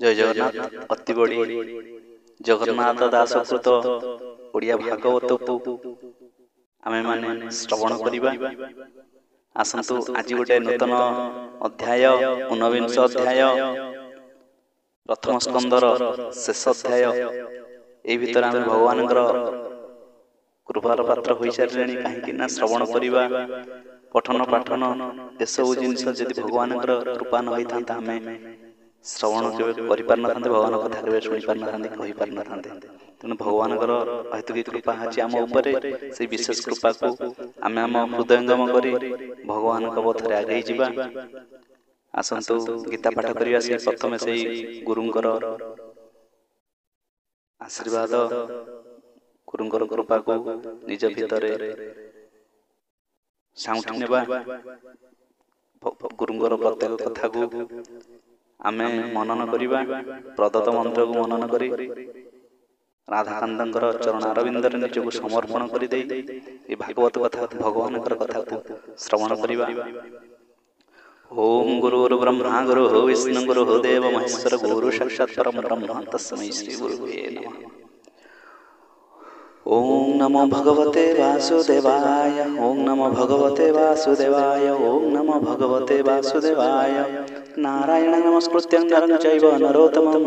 जय जगन्नाथ। अति बड़ी जगन्नाथ दासकृत ओडिया भागवत को आमे माने श्रवण करिबा। आसंतु आज गोटे नूतन अध्याय 49 अध्याय प्रथम स्कंदर शेष अध्याय ए भीतर आमे भगवानकर कृपार पात्र होई सारलेनी। काहेकि ना श्रवण करिबा पठन पाठन एसबू जिनस जदि भगवानकर कृपा न होई थांता आमे श्रवण केवे करि पार न थांते, भगवान कथा केवे सुनि पार न थांते, कहि पार न थांते। तेणु भगवानकर हेतुकी कृपा अछि आम उपरे। से विशेष कृपा को आमे आम हृदयंगम करी भगवान को पथरे आगे जिबा। आसंतु गीता पाठ करिया। से प्रथमे से गुरुंकर आशीर्वाद गुरुंकर कृपा को निज भितरे साउंटी नेबा। गुरुंकर प्रत्येक कथा को आमे मनन करिबा। प्रदत्त मंत्र को मनन करी राधाकांदंकर चरण अरविंदर निजको समर्पण करि देई ए भागवत कथा भगवानकर कथा को श्रवण करिबा। ओम गुरुर्ब्रह्मा गुरुर् विष्णु गुरुर् देव महेश्वर गुरु साक्षात् परम ब्रह्म तस्मै श्री गुरुवे नमः। ओम नमो भगवते वासुदेवाय। ओम नमो भगवते वासुदेवाय। ओम नमो भगवते वासुदेवाय। नारायण नमस्कृत्य नरं चैव नरोत्तमं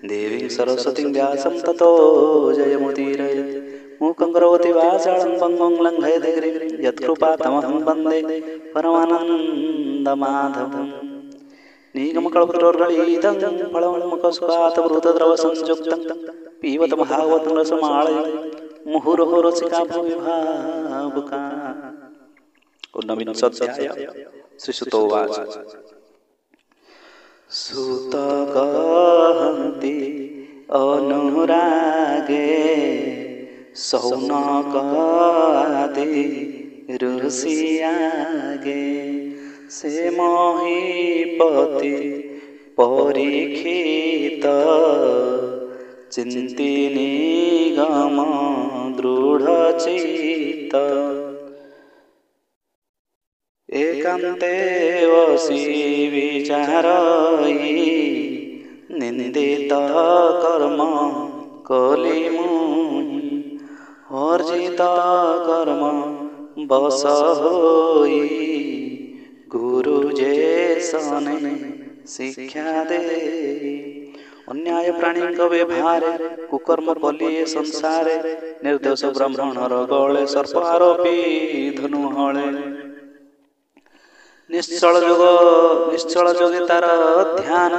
देवीं सरस्वतीं व्यासं ततो जयमुदीरयेत्। मूकं करोति वाचालं पङ्गुं लङ्घयते गिरिं यत्कृपातमहं वन्दे परमानन्दमाधवम्। निगमकल्पतरोर्गलितं फलमुखसुखात् वृतद्रवसंयुक्तं पीबत भागवतं रसमालयं मुहुरहो रसिका भुवि भावुका। ऊनविंश अध्याय। श्रीसुत उवाच। सुत कहन्ति अनुरागे सौनकादि ऋषि आगे। से महीपति परीक्षित चिंति निगम दृढ़चित्त। एकान्ते वसी विचारयि निंदित कर्म कलि मुहि। अर्जित कर्म बस होई गुरु जे सने शिक्षा दे। अन्याय प्राणी व्यवहार कुकर्म कलिए संसारे। निर्दोष ब्राह्मणर गले सर्प आरोपी धनु हले। निश्चल जोगे तार ध्यान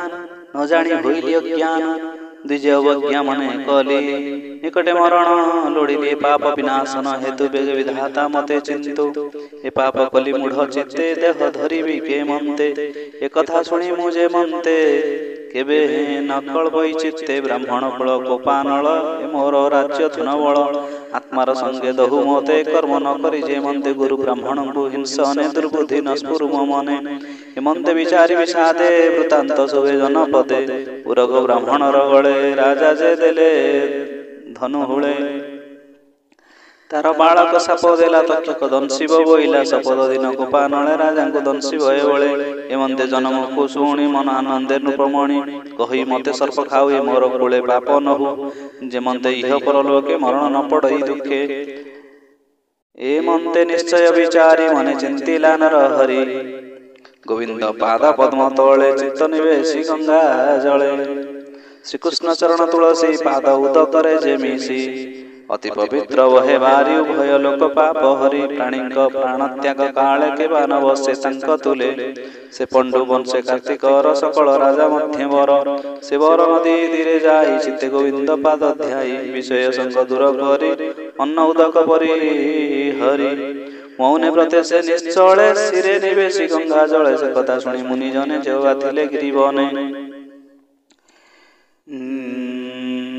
न जानी होइली अज्ञान। द्विज अवज्ञा मने कली निकटे मरण लोड़िले। पाप विनाशन हेतु बेग विधाता मते चिंतु। ए पाप कली मूढ़ चित्ते देह धरिबी के मन्ते। ए कथा शुणी मुझे मन्ते केबे नकल बई चित्ते। ब्राह्मण कुल कोपानल ए मोर राज्य धन बल। आत्मार संगे दहु मते कर्म न करि जे मन्ते। गुरु ब्राह्मण को हिंसने दुर्बुद्धि न स्फुरु मने। ए मन्ते विचारि विषादे वृतांत सुबे जनपदे। उरग ब्राह्मणर गळे राजा जे देले धनु हुळे। तार बालक साप देला तक्षक दंशिब बोइला। सपद दिन कोपानले राजा को दंशिब एवळे। एमंते जन्म को शुणी मन आनंदे नृपमणि। कहि मते सर्प खाऊ मोर कुले पाप नहु। जेमंते इह परलोके मरण न पड़ई दुखे। एमंते निश्चय विचारी मने चिंतिला नर हरि। गोविंद पाद पद्म तले चित्त निवेशी गंगा जले। श्रीकृष्ण चरण तुलसी पाद उदकरे जेमिसी। अति पवित्र वहे बारी उभय लोक पाप हरि। प्राणी प्राण त्याग काले के बानव से तांक तुले। से पंडु वंशे कार्तिकर सकल राजा मध्य वर। से वर नदी तीरे जाई चित्ते गोविंद पाद ध्याई। विषय संग दूर करी अन्न उदक परि हरि। मौने व्रते से निश्चले सिरे निवेशी गंगा जले। से कथा शुणी मुनि जने जेवा थिले गिरिवने।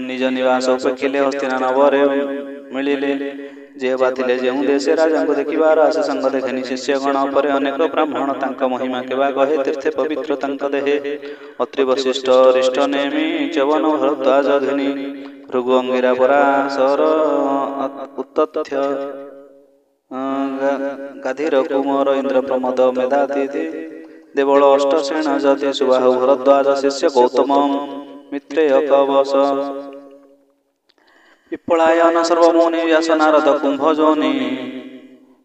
निज निवास उपेक्षिले हस्तिना नवरे मिलिले। जेवा थिले जेउ देशे राजा को देखिबार आसे संग देखनि। शिष्यगण परे अनेक ब्राह्मण तांक महिमा केवा कहे। तीर्थे पवित्र तांक देहे अत्रि वशिष्ठ रिष्ट नेमि। चवन भरद्वाज घिनि भृगु अंगिरा पराशर उत्तथ्य गाधीर कुमार इंद्र प्रमोद मेधातिथि। ଦେବଳ ଅଷ୍ଟସେନ ଯତି ସୁବାହୁ ଭରଦ୍ୱାଜ ଶିଷ୍ୟ ଗୌତମ ମିତ୍ରେୟ କବସ ବିପ୍ଳୟାନ ସର୍ବମୁନି ବ୍ୟାସ ନାରଦ କୁମ୍ଭ ଯୋନି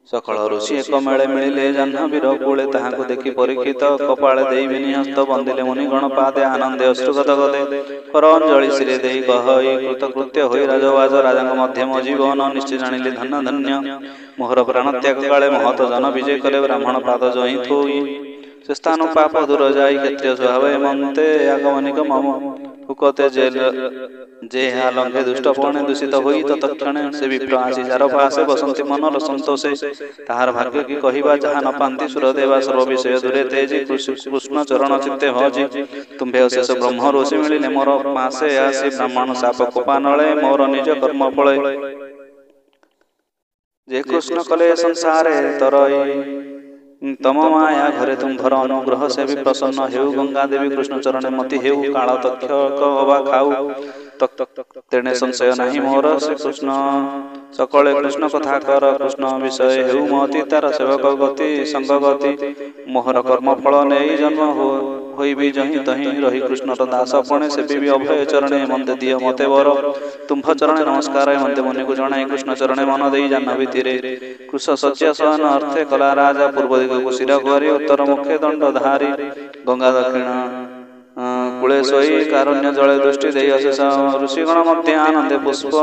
ସକଳ ଋଷି ଏକ ମେଳେ ମିଳିଲେ ଜାହ୍ନବୀର କୂଳେ ତାହାଙ୍କୁ ଦେଖି ପରୀକ୍ଷିତ କପାଳେ ଦେଇ ବିନିହସ୍ତ ବନ୍ଦିଲେ ମୁନିଗଣ ପାଦେ ଆନନ୍ଦେ ଅଶ୍ରୁଗତ ଗଦେ କର ଅଞ୍ଜଳି ଶିରେ ଦେଇ କହଇ କୃତକୃତ୍ୟ ହୋଇ ରାଜବାଜ ରାଜାଙ୍କ ମଧ୍ୟମ ଜୀବନ ନିଶ୍ଚୟ ଜାଣିଲେ ଧନ୍ୟ ଧନ୍ୟ ମୋହର ପ୍ରାଣ ତ୍ୟାଗ କାଳେ ମହତ ଜନ ବିଜୟ କଲେ ବ୍ରାହ୍ମଣ ପାଦ ଜଇଁ ଥୋଇ ସେ ସ୍ଥାନ ପାପ ଦୂର ଯାଇ କ୍ଷତ୍ରିୟ ସ୍ୱଭାବ ମନ୍ତେ ଆଗମନିକ ମମ ହୁକତେ ଯେ ଏହା ଲଙ୍ଘେ ଦୁଷ୍ଟ ପଣେ ଦୂଷିତ ହୋଇ ତତ୍କ୍ଷଣେ ସେ ବିପ୍ର ଆସି ଯାର ପାଶେ ବସନ୍ତି ମନର ସନ୍ତୋଷେ ତାହାର ଭାଗ୍ୟ କି କହିବା ଯାହା ନ ପାନ୍ତି ସୁରଦେବା ସର୍ବ ବିଷୟ ଦୂରେ ତେଜି କୃଷ୍ଣ ଚରଣ ଚିତ୍ତେ ଭଜି ତୁମ୍ଭେ ଅଶେଷ ବ୍ରହ୍ମ ଋଷି ମିଳିଲେ ମୋର ପାଶେ ଆସି ବ୍ରାହ୍ମଣ ସାପ କୋପା ନଳେ ମୋର ନିଜ କର୍ମ ଫଳେ ଯେ କୃଷ୍ଣ କଲେ ସଂସାରେ ତରଇ ତମ ମାୟା ଘରେ ତୁମ୍ଭର ଅନୁଗ୍ରହ ସେ ବି ପ୍ରସନ୍ନ ହେଉ ଗଙ୍ଗା ଦେବୀ କୃଷ୍ଣ ଚରଣେ ମତି ହେଉ କାଳ ତକ୍ଷକ ଅବା ଖାଉ ତେଣେ ସଂଶୟ ନାହିଁ ମୋର ସେ କୃଷ୍ଣ ସକଳେ କୃଷ୍ଣ କଥା କର କୃଷ୍ଣ ବିଷୟ ହେଉ ମତି ତାର ସେବକ ଗତି ସଙ୍ଗ ଗତି ମୋହର କର୍ମ ଫଳ ନେଇ ଜନ୍ମ ହୋଇବି ଜହିଁ ତହିଁ ରହି କୃଷ୍ଣର ଦାସ ପଣେ ସେବି ବି ଅଭୟ ଚରଣେ ମନ୍ଦେ ଦିଅ ମତେ ବର ତୁମ୍ଭ ଚରଣେ ନମସ୍କାର ମନ୍ଦେ ମୁନିକୁ ଜଣାଇ କୃଷ୍ଣ ଚରଣେ ମନ ଦେଇ ଜାହ୍ନବୀ ତୀରେ କୃଷ ଶଯ୍ୟା ଶୟନ ଅର୍ଥେ କଲା ରାଜା ପୂର୍ବ ଦିଗକୁ ଶିର କରି ଉତ୍ତର ମୁଖେ ଦଣ୍ଡ ଧାରି ଗଙ୍ଗା ଦକ୍ଷିଣ କୂଳେ ଶୋଇ କାରୁଣ୍ୟ ଜଳେ ଦୃଷ୍ଟି ଦେଇ ଅଶେଷ ଋଷିଗଣ ମଧ୍ୟ ଆନନ୍ଦେ ପୁଷ୍ପ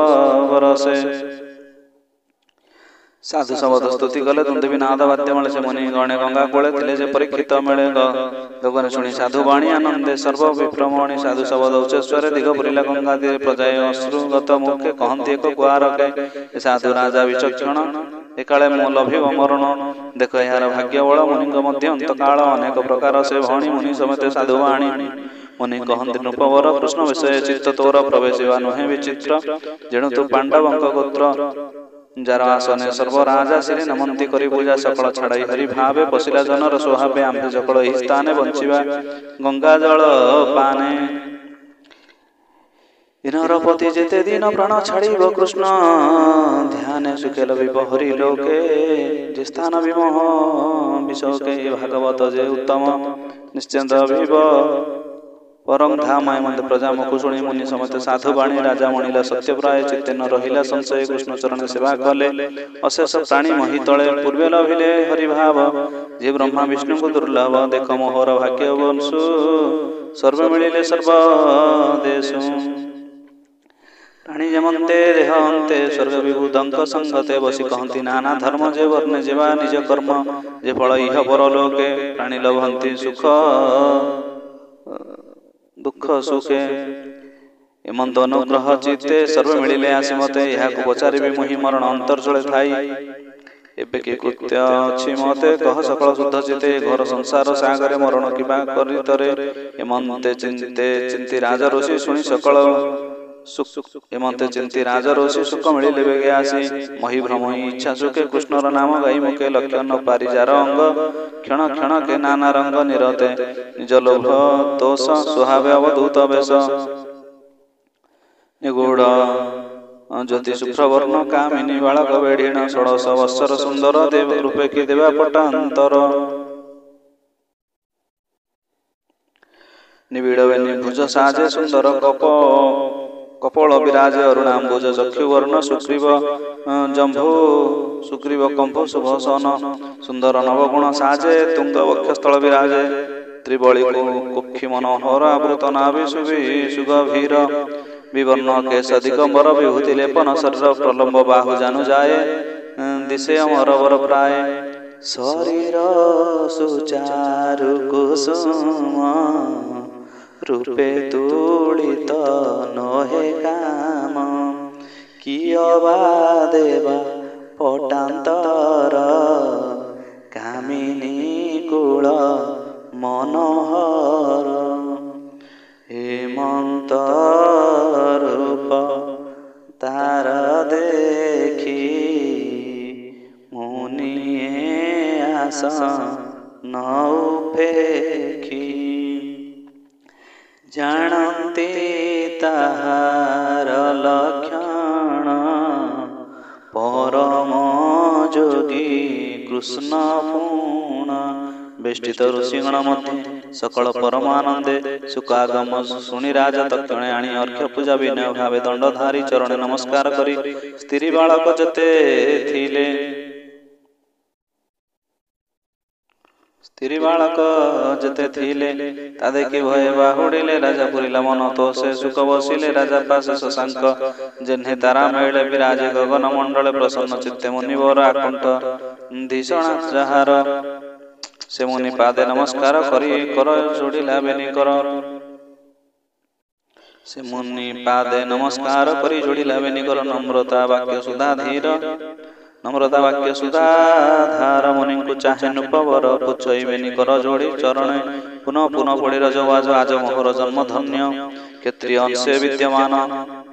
ବରସେ ସାଧୁ ଶବଦ ସ୍ତୁତି କଲେ ଦୁନ୍ଦୁବି ନାଦ ବାଦ୍ୟ ମଳେ ସେ ମୁନି ଗଣେ ଗଙ୍ଗା କୂଳେ ଥିଲେ ଯେ ପରୀକ୍ଷିତ ମିଳେ ଗଗନେ ଶୁଣି ସାଧୁ ବାଣୀ ଆନନ୍ଦେ ସର୍ବ ବିପ୍ରମଣି ସାଧୁ ଶବଦ ଉଚ୍ଚସ୍ୱରେ ଦିଗ ପୁରିଲା ଗଙ୍ଗା ତୀରେ ପ୍ରଜାୟ ଅଶ୍ରୁଗତ ମୁଖେ କହନ୍ତି ଏକ କୁଆରକେ ସାଧୁ ରାଜା ବିଚକ୍ଷଣ ଏକାଳେ ମୁଁ ଲଭିବ ମରଣ ଦେଖ ଏହାର ଭାଗ୍ୟ ବଳ ମୁନିଙ୍କ ମଧ୍ୟ ଅନ୍ତକାଳ ଅନେକ ପ୍ରକାର ସେ ଭଣୀ ମୁନି ସମେତେ ସାଧୁ ବାଣୀ ମୁନି କହନ୍ତି ନୃପବର କୃଷ୍ଣ ବିଷୟ ଚିତ୍ତ ତୋର ପ୍ରବେଶିବା ନୁହେଁ ବିଚିତ୍ର ଯେଣୁ ତୁ ପାଣ୍ଡବଙ୍କ ଗୋତ୍ର ଯାର ଆସନେ ସର୍ବ ରାଜା ଶ୍ରୀ ନମନ୍ତି କରି ପୂଜା ସକଳ ଛାଡ଼ାଇ ହରି ଭାବେ ପଶିଲା ଜନର ସ୍ୱଭାବେ ଆମ୍ଭେ ସକଳ ଏହି ସ୍ଥାନେ ବଞ୍ଚିବା ଗଙ୍ଗା ଜଳ ପାନେ ଇନରପତି ଯେତେ ଦିନ ପ୍ରାଣ ଛାଡ଼ିବ କୃଷ୍ଣ ଧ୍ୟାନେ ସୁଖେଲ ବିପହରି ଲୋକେ ଯେ ସ୍ଥାନ ବିମୋହ ବିଶୋକେ ଭାଗବତ ଯେ ଉତ୍ତମ ନିଶ୍ଚିନ୍ତ ବିବ ପରଂ ଧାମୟ ମନ୍ଦ ପ୍ରଜା ମୁଖ ଶୁଣି ମୁନି ସମେତ ସାଧୁ ବାଣୀ ରାଜା ମଣିଲା ସତ୍ୟ ପ୍ରାୟ ଚିତ୍ତେ ନ ରହିଲା ସଂଶୟ କୃଷ୍ଣ ଚରଣ ସେବା କଲେ ଅଶେଷ ପ୍ରାଣୀ ମହି ତଳେ ପୂର୍ବେ ଲଭିଲେ ହରିଭାବ ଯେ ବ୍ରହ୍ମା ବିଷ୍ଣୁଙ୍କୁ ଦୁର୍ଲଭ ଦେଖ ମୋହର ଭାଗ୍ୟ ବଂଶୁ ସର୍ବ ମିଳିଲେ ସର୍ବ ଦେଶୁ ପ୍ରାଣୀ ଯେମନ୍ତେ ଦେହ ଅନ୍ତେ ସ୍ୱର୍ଗ ବିବୁଧଙ୍କ ସଙ୍ଗତେ ବସି କହନ୍ତି ନାନା ଧର୍ମ ଯେ ବର୍ଣ୍ଣେ ଯେବା ନିଜ କର୍ମ ଯେ ଫଳ ଇହ ପରଲୋକେ ପ୍ରାଣୀ ଲଭନ୍ତି ସୁଖ ଦୁଃଖ ସୁଖେ ଏମନ୍ତ ଅନୁଗ୍ରହ ଚିତ୍ତେ ସର୍ବ ମିଳିଲେ ଆସି ମତେ ଏହାକୁ ପଚାରିବି ମୁହିଁ ମରଣ ଅନ୍ତର୍ଜଳେ ଥାଇ ଏବେ କି କୃତ୍ୟ ଅଛି ମତେ କହ ସକଳ ଶୁଦ୍ଧ ଚିତେ ଘର ସଂସାର ସାଗରେ ମରଣ କିବା କରିତରେ ଏମନ୍ତେ ଚିନ୍ତି ରାଜ ଋଷି ଶୁଣି ସକଳ ଏମନ୍ତେ ଚିନ୍ତି ରାଜ ଋଷି ସୁଖ ମିଳିଲେ ବେগে ଆସି ମହି ଭ୍ରମ ଇଚ୍ଛା ସୁଖେ କୃଷ୍ଣର ନାମ ଗାଇ ମୁଖେ ଲକ୍ଷ୍ୟ ନ ପାରି ଯାର ଅଙ୍ଗ କ୍ଷଣ କ୍ଷଣ କେ ନାନା ରଙ୍ଗ ନିରତେ ନିଜ ଲୋଭ ଦୋଷ ସ୍ୱଭାବେ ଅବଧୂତ ବେଶ ନିଗୁଡ଼ ଜ୍ୟୋତି ଶୁଭ୍ରବର୍ଣ୍ଣ କାମିନୀ ବାଳକ ବେଢ଼ିଣ ଷୋଡ଼ଶ ବର୍ଷର ସୁନ୍ଦର ଦେବ ରୂପେ କି ଦେବା ପଟାନ୍ତର ନିବିଡ଼ ବେନି ଭୁଜ ସାଜେ ସୁନ୍ଦର କପଳ ବିରାଜେ ଅରୁଣାମ୍ବୁଜ ଚକ୍ଷୁବର୍ଣ୍ଣ ସୁଗ୍ରୀବ ଜମ୍ଭୁ ସୁଗ୍ରୀବ କମ୍ଭୁ ଶୁଭସନ ସୁନ୍ଦର ନବଗୁଣ ସାଜେ ତୁଙ୍ଗ ବକ୍ଷସ୍ଥଳ ବିରାଜେ ତ୍ରିବଳୀ କୁକ୍ଷି ମନୋହର ଆବୃତ ନାଭି ସୁଗଭୀର ବିବର୍ଣ୍ଣ କେଶ ଦିଗମ୍ବର ବିଭୂତି ଲେପନ ଶରୀର ପ୍ରଲମ୍ବ ବାହୁ ଜାନୁ ଯାଏ ଦିଶେ ଅମରବର ପ୍ରାୟ ଶରୀର ସୁଚାରୁ କୁସୁମ ରୂପେ ତୁଳିତ ନୋହେ କାମ କିୟ ବା ଦେବା ପଟାନ୍ତର କାମିନୀ କୁଳ ମନୋହର ହେମନ୍ତ ରୂପ ତାର ଦେଖି ମୁନିଏ ଆସ ନଉପେଖି ଜାଣନ୍ତି ତାହାର ଲକ୍ଷଣ ପରମ ଯୋଗୀ କୃଷ୍ଣ ପୁଣ ବେଷ୍ଟିତ ଋଷିଗଣ ମଧ୍ୟ ସକଳ ପରମାନନ୍ଦେ ସୁଖାଗମ ଶୁଣି ରାଜା ତକ୍ଷଣେ ଆଣି ଅର୍ଘ୍ୟ ପୂଜା ବିନୟ ଭାବେ ଦଣ୍ଡଧାରୀ ଚରଣେ ନମସ୍କାର କରି ସ୍ତ୍ରୀ ବାଳକ ଯେତେ ଥିଲେ ତା ଦେଖି ଭয়ে ବାହୁଡ଼ିଲେ ରାଜା ପୁରିଲା ମନ ତ ସେ ସୁଖ ବସିଲେ ରାଜା ପାଶେ ଶଶାଙ୍କ ଯେହ୍ନେ ତାରା ମେଳେ ବିରାଜେ ଗଗନ ମଣ୍ଡଳେ ପ୍ରସନ୍ନ ଚିତ୍ତେ ମୁନିବର ଆକୁଣ୍ଠ ଧୀଷଣା ଯାହାର ସେ ମୁନି ପାଦେ ନମସ୍କାର କରି କର ଯୋଡ଼ିଲା ବେନି କର ସେ ମୁନି ପାଦେ ନମସ୍କାର କରି ଯୋଡ଼ିଲା ବେନି କର ନମ୍ରତା ବାକ୍ୟ ସୁଧାଧାର ମୁନିଙ୍କୁ ଚାହେଁ ନୃପବର ପୁଛଇବେନି କର ଯୋଡ଼ି ଚରଣେ ପୁନଃ ପଡ଼ି ରଜବାଜ ଆଜ ମୋହର ଜନ୍ମ ଧନ୍ୟ କ୍ଷତ୍ରିୟ ଅଂଶେ ବିଦ୍ୟମାନ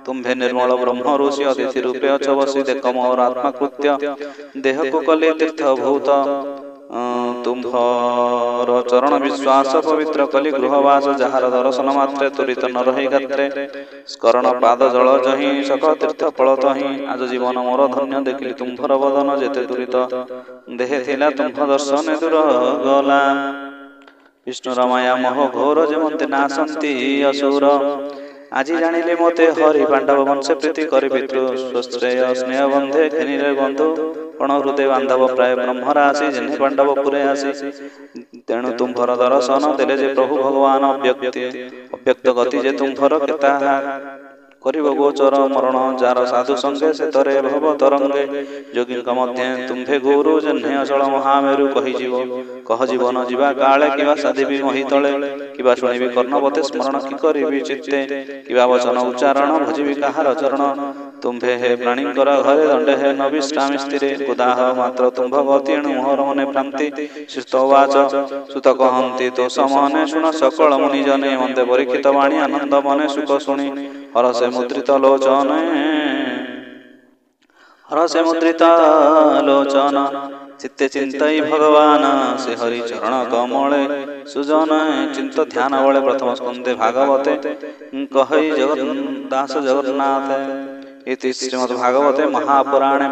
ତୁମ୍ଭେ ନିର୍ମଳ ବ୍ରହ୍ମ ଋଷି ଅତିଥି ରୂପେ ଅଛ ବସି ଦେଖ ମୋହର ଆତ୍ମକୃତ୍ୟ ଦେହକୁ କଲି ତୀର୍ଥଭୂତ ତୁମ୍ଭର ଚରଣ ବିଶ୍ୱାସ ପବିତ୍ର କଲି ଗୃହବାସ ଯାହାର ଦର୍ଶନ ମାତ୍ରେ ତୁରିତ ନ ରହି ଗାତ୍ରେ ସ୍କରଣ ପାଦ ଜଳ ଜହିଁ ସକଳ ତୀର୍ଥ ଫଳ ତହିଁ ଆଜ ଜୀବନ ମୋର ଧନ୍ୟ ଦେଖିଲି ତୁମ୍ଭର ବଦନ ଯେତେ ଦୁରିତ ଦେହେ ଥିଲା ତୁମ୍ଭ ଦର୍ଶନେ ଦୂର ଗଲା ବିଷ୍ଣୁର ମାୟା ମୋହ ଘୋର ଯେମନ୍ତି ନାଶନ୍ତି ଅସୁର ଆଜି ଜାଣିଲେ ମୋତେ ହରି ପାଣ୍ଡବ ବଂଶେ ପ୍ରୀତି କରି ପିତୃ ସ୍ୱଶ୍ରେୟ ସ୍ନେହ ବନ୍ଧେ ଘେନିରେ ବନ୍ଧୁ କଣ ହୃଦୟ ବାନ୍ଧବ ପ୍ରାୟ ବ୍ରହ୍ମରା ଆସି ଯେହ୍ନେ ପାଣ୍ଡବ ପୁରେ ଆସି ତେଣୁ ତୁମ୍ଭର ଦର୍ଶନ ଦେଲେ ଯେ ପ୍ରଭୁ ଭଗବାନ ଅବ୍ୟକ୍ତ ଗତି ଯେ ତୁମ୍ଭର କେତାହା କରିବ ଗୋଚର ମରଣ ଯାର ସାଧୁ ସଙ୍ଗେ ସେ ତରେ ଭବ ତରଙ୍ଗେ ଯୋଗୀଙ୍କ ମଧ୍ୟରେ ତୁମ୍ଭେ ଗୁରୁ ଯେହ୍ନେ ଅଚଳ ମହାମେରୁ କହ ଜୀବନ ଯିବା କାଳେ କିବା ସାଧିବି ମହି ତଳେ କିବା ଶୁଣିବି କର୍ଣ୍ଣବତେ ସ୍ମରଣ କି କରିବି ଚିତ୍ତେ କିବା ବଚନ ଉଚ୍ଚାରଣ ଭଜିବି କାହାର ଚରଣ ତୁମ୍ଭେ ହେ ପ୍ରାଣୀଙ୍କର ଘରେ ଦଣ୍ଡେ ହେ ନବିଶ୍ରାମୀ ସ୍ଥିରେ କୁଦାହ ମାତ୍ର ତୁମ୍ଭ ଗତି ଏଣୁ ମୋହର ମନେ ଭ୍ରାନ୍ତି ଶିସ୍ତବାଚ ସୁତ କହନ୍ତି ତୋ ସମନେ ଶୁଣ ସକଳ ମୁନି ଜନେ ମନ୍ଦେ ପରୀକ୍ଷିତ ବାଣୀ ଆନନ୍ଦ ମନେ ସୁଖ ଶୁଣି ହରସେ ମୁଦ୍ରିତ ଲୋଚନ ଚିତ୍ତେ ଚିନ୍ତଇ ଭଗବାନ ସେ ହରି ଚରଣ କମଳେ ସୁଜନ ଚିନ୍ତ ଧ୍ୟାନ ବଳେ ପ୍ରଥମ ସ୍କନ୍ଧେ ଭାଗବତେ କହଇ ଦାସ ଜଗନ୍ନାଥ ଇତି ଶ୍ରୀମଦ୍ ଭାଗବତେ ମହାପୁରାଣେ